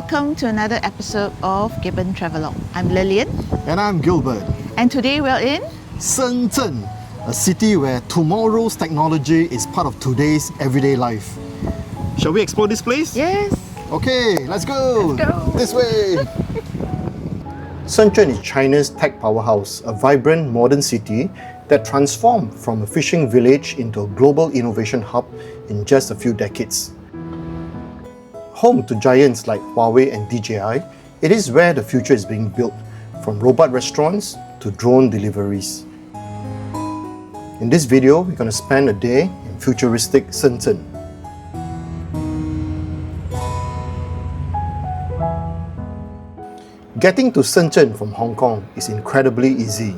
Welcome to another episode of Gibbon Travelog. I'm Lilian. And I'm Gilbert. And today we're in Shenzhen, a city where tomorrow's technology is part of today's everyday life. Shall we explore this place? Yes. Okay, let's go. Let's go. This way. Shenzhen is China's tech powerhouse, a vibrant modern city that transformed from a fishing village into a global innovation hub in just a few decades. Home to giants like Huawei and DJI, it is where the future is being built, from robot restaurants to drone deliveries. In this video, we're going to spend a day in futuristic Shenzhen. Getting to Shenzhen from Hong Kong is incredibly easy.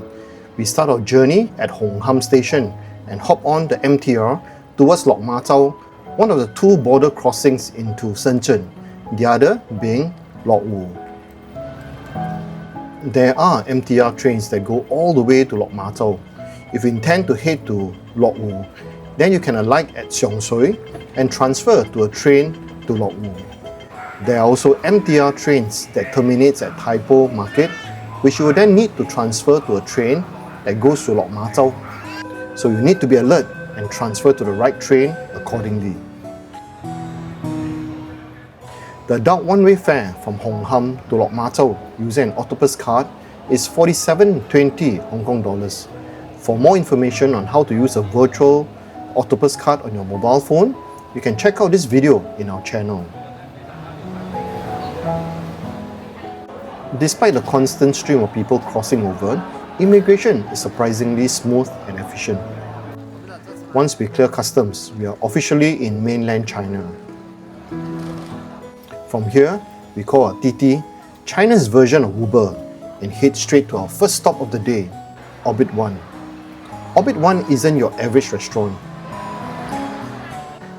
We start our journey at Hong Ham Station and hop on the MTR towards Lok Ma Chau, one of the two border crossings into Shenzhen, the other being Lok Wu. There are MTR trains that go all the way to Lok Ma Chau. If you intend to head to Lok Wu, then you can alight at Xiong Sui and transfer to a train to Lok Wu. There are also MTR trains that terminates at Tai Po Market, which you will then need to transfer to a train that goes to Lok Ma Chau. So you need to be alert and transfer to the right train accordingly. The adult one-way fare from Hong Ham to Lok Ma Chau using an octopus card is 47.20 Hong Kong dollars. For more information on how to use a virtual octopus card on your mobile phone, you can check out this video in our channel. Despite the constant stream of people crossing over, immigration is surprisingly smooth and efficient. Once we clear customs, we are officially in mainland China. From here, we call our TT China's version of Uber and head straight to our first stop of the day, Orbit 1. Orbit 1 isn't your average restaurant.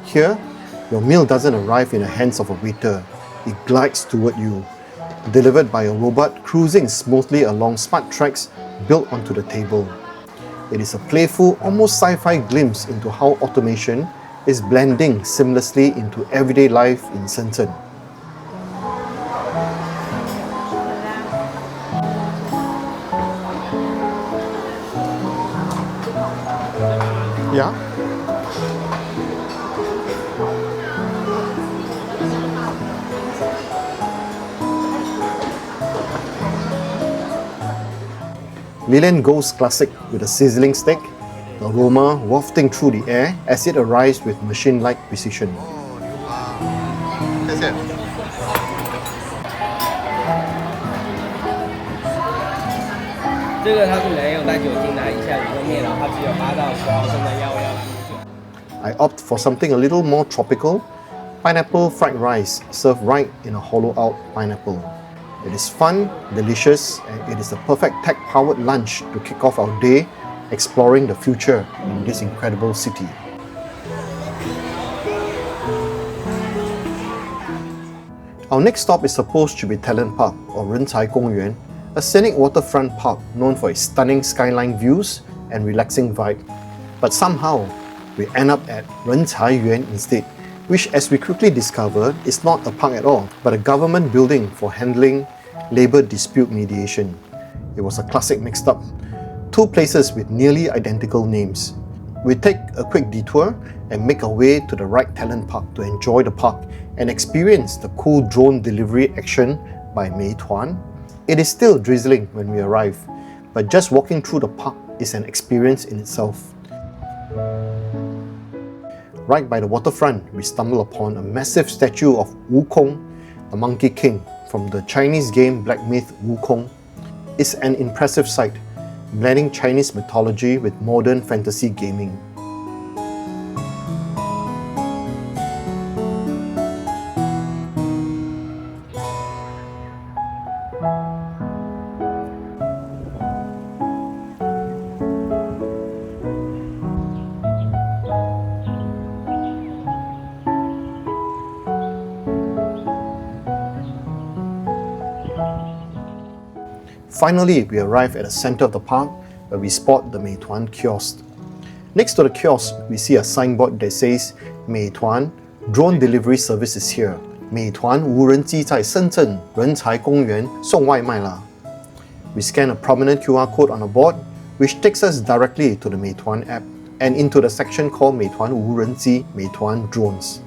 Here, your meal doesn't arrive in the hands of a waiter, it glides toward you, delivered by a robot cruising smoothly along smart tracks built onto the table. It is a playful, almost sci-fi glimpse into how automation is blending seamlessly into everyday life in Shenzhen. Yeah? Lilian goes classic with a sizzling steak, the aroma wafting through the air as it arrives with machine-like precision. That's it. I opt for something a little more tropical, pineapple fried rice served right in a hollowed-out pineapple. It is fun, delicious, and it is the perfect tech-powered lunch to kick off our day exploring the future in this incredible city. Our next stop is supposed to be Talent Park or Rencai Gongyuan, a scenic waterfront park known for its stunning skyline views and relaxing vibe. But somehow, we end up at Rencai Yuan instead, which, as we quickly discovered, is not a park at all, but a government building for handling labour dispute mediation. It was a classic mixed up. Two places with nearly identical names. We take a quick detour and make our way to the right Talent Park to enjoy the park and experience the cool drone delivery action by Meituan. It is still drizzling when we arrive, but just walking through the park is an experience in itself. Right by the waterfront, we stumble upon a massive statue of Wukong, the Monkey King, from the Chinese game Black Myth Wukong. It's an impressive sight, blending Chinese mythology with modern fantasy gaming. Finally, we arrive at the center of the park where we spot the Meituan kiosk. Next to the kiosk, we see a signboard that says Meituan Drone Delivery Service is here, 美团无人机在深圳人才公园送外卖啦. We scan a prominent QR code on a board, which takes us directly to the Meituan app and into the section called Meituan 无人机, Meituan drones.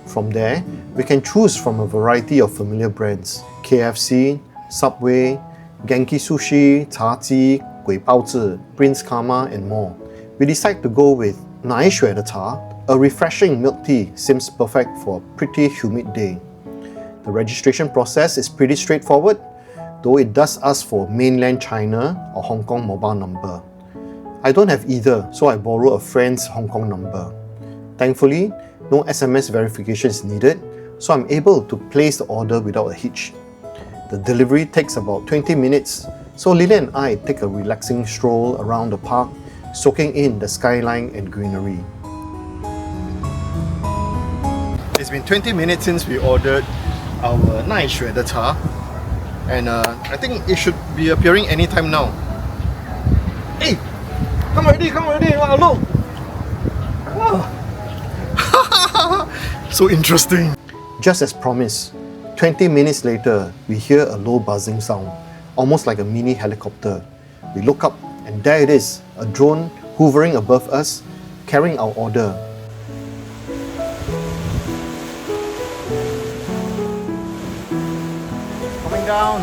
From there, we can choose from a variety of familiar brands: KFC, Subway, Genki Sushi, Chaji, Gui Baozi, Prince Karma, and more. We decide to go with 奶雪的茶, a refreshing milk tea seems perfect for a pretty humid day. The registration process is pretty straightforward, though it does ask for mainland China or Hong Kong mobile number. I don't have either, so I borrow a friend's Hong Kong number. Thankfully, no SMS verification is needed, so I'm able to place the order without a hitch. The delivery takes about 20 minutes, so Lilian and I take a relaxing stroll around the park, soaking in the skyline and greenery. It's been 20 minutes since we ordered our 奈雪的茶, and I think it should be appearing anytime now. Hey! Come already! Wow, look! Wow! So interesting! Just as promised, 20 minutes later, we hear a low buzzing sound, almost like a mini helicopter. We look up, and there it is, a drone hovering above us, carrying our order. Coming down.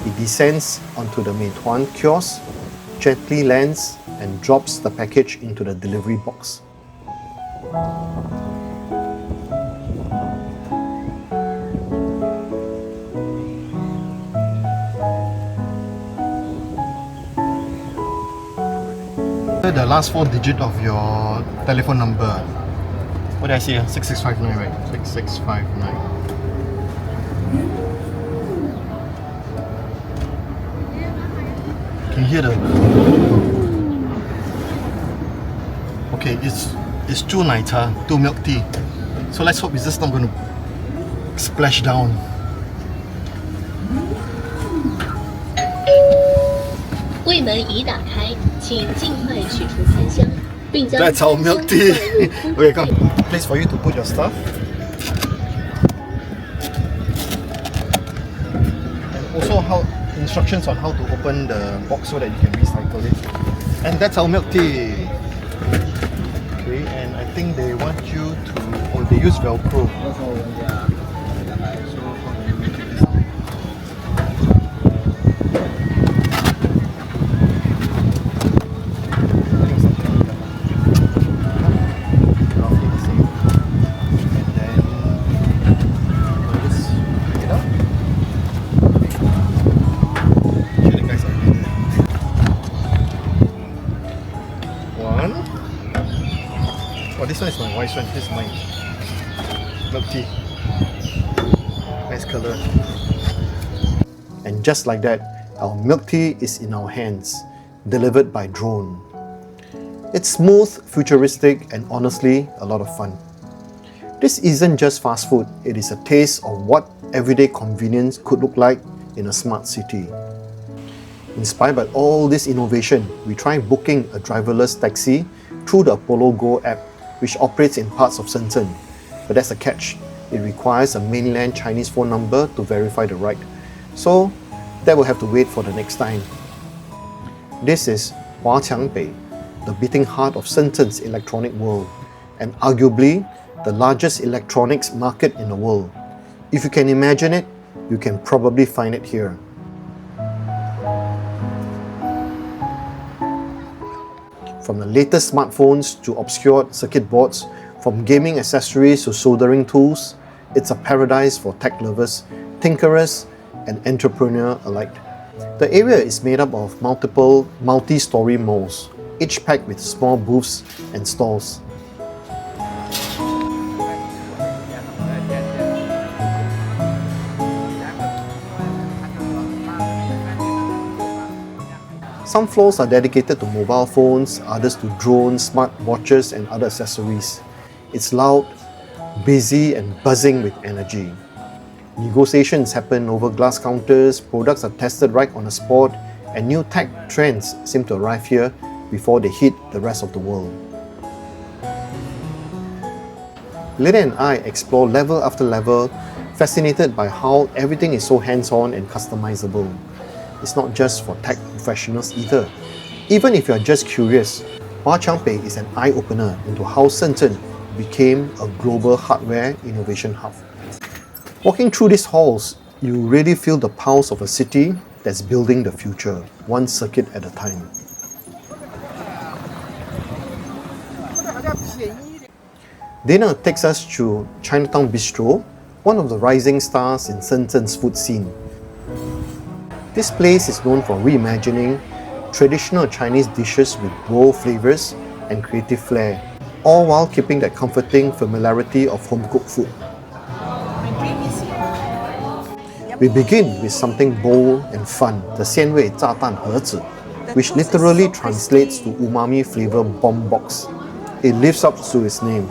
It descends onto the Meituan kiosk, gently lands and drops the package into the delivery box. The last 4 digits of your telephone number. What did I say? 6659, right? 6659. Can you hear the... Okay, it's 2 奶茶, 2 milk tea. So let's hope it's just not going to splash down. That's our milk tea. Okay, come. Place for you to put your stuff. And also instructions on how to open the box so that you can recycle it. And that's our milk tea. Okay, and I think they want you to... Oh, they use Velcro. Oh, this one is my wife's one, this is mine. Milk tea. Nice colour. And just like that, our milk tea is in our hands, delivered by drone. It's smooth, futuristic, and honestly, a lot of fun. This isn't just fast food, it is a taste of what everyday convenience could look like in a smart city. Inspired by all this innovation, we tried booking a driverless taxi through the Apollo Go app, which operates in parts of Shenzhen. But there's a catch. It requires a mainland Chinese phone number to verify the ride. So that will have to wait for the next time. This is Huaqiangbei, the beating heart of Shenzhen's electronic world, and arguably the largest electronics market in the world. If you can imagine it, you can probably find it here. From the latest smartphones to obscure circuit boards, from gaming accessories to soldering tools, it's a paradise for tech lovers, tinkerers, and entrepreneurs alike. The area is made up of multiple multi-story malls, each packed with small booths and stalls. Some floors are dedicated to mobile phones, others to drones, smart watches, and other accessories. It's loud, busy, and buzzing with energy. Negotiations happen over glass counters, products are tested right on the spot, and new tech trends seem to arrive here before they hit the rest of the world. Lilian and I explore level after level, fascinated by how everything is so hands-on and customizable. It's not just for tech professionals either. Even if you're just curious, Huaqiangbei is an eye-opener into how Shenzhen became a global hardware innovation hub. Walking through these halls, you really feel the pulse of a city that's building the future, one circuit at a time. Dinner takes us to Chinatown Bistro, one of the rising stars in Shenzhen's food scene. This place is known for reimagining traditional Chinese dishes with bold flavors and creative flair, all while keeping that comforting familiarity of home-cooked food. We begin with something bold and fun, the xianwei 炸蛋盒子, which literally translates to umami flavor bomb box. It lives up to its name.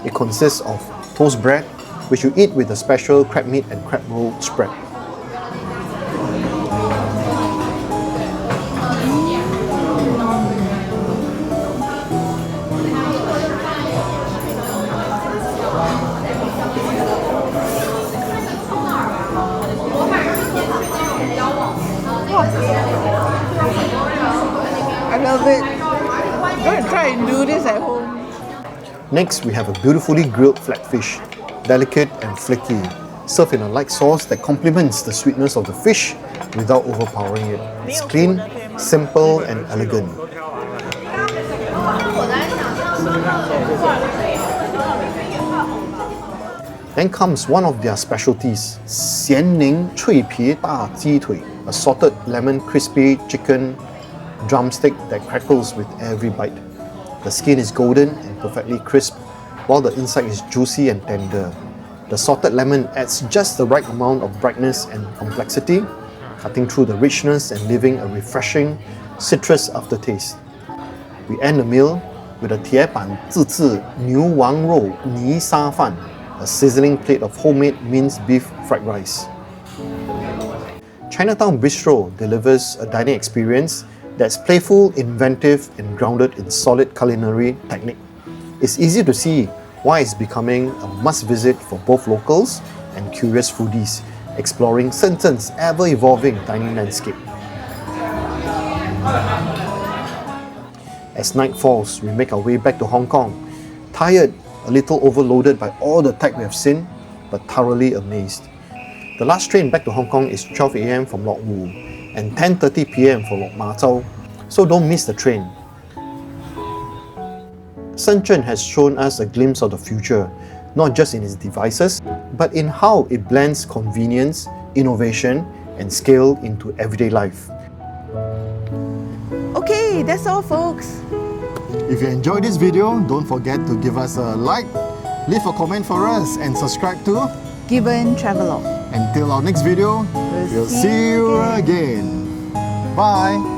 It consists of toast bread, which you eat with a special crab meat and crab roll spread. I love it. I'm going to try and do this at home. Next, we have a beautifully grilled flatfish, delicate and flaky, served in a light sauce that complements the sweetness of the fish without overpowering it. It's clean, simple and elegant. Then comes one of their specialties, 咸宁脆皮大鸡腿, a salted lemon crispy chicken drumstick that crackles with every bite. The skin is golden and perfectly crisp, while the inside is juicy and tender. The salted lemon adds just the right amount of brightness and complexity, cutting through the richness and leaving a refreshing citrus aftertaste. We end the meal with a 铁板自制牛王肉泥沙饭, a sizzling plate of homemade minced beef fried rice. Chinatown Bistro delivers a dining experience that's playful, inventive, and grounded in solid culinary technique. It's easy to see why it's becoming a must-visit for both locals and curious foodies, exploring Shenzhen's ever-evolving dining landscape. As night falls, we make our way back to Hong Kong, tired, a little overloaded by all the tech we have seen, but thoroughly amazed. The last train back to Hong Kong is 12 AM from Lok Wu and 10:30 PM for Lok Ma Chau, so don't miss the train. Shenzhen has shown us a glimpse of the future, not just in its devices, but in how it blends convenience, innovation, and scale into everyday life. Okay, that's all folks. If you enjoyed this video, don't forget to give us a like, leave a comment for us, and subscribe to. Given Travelog. Until our next video, we'll see you again. Bye!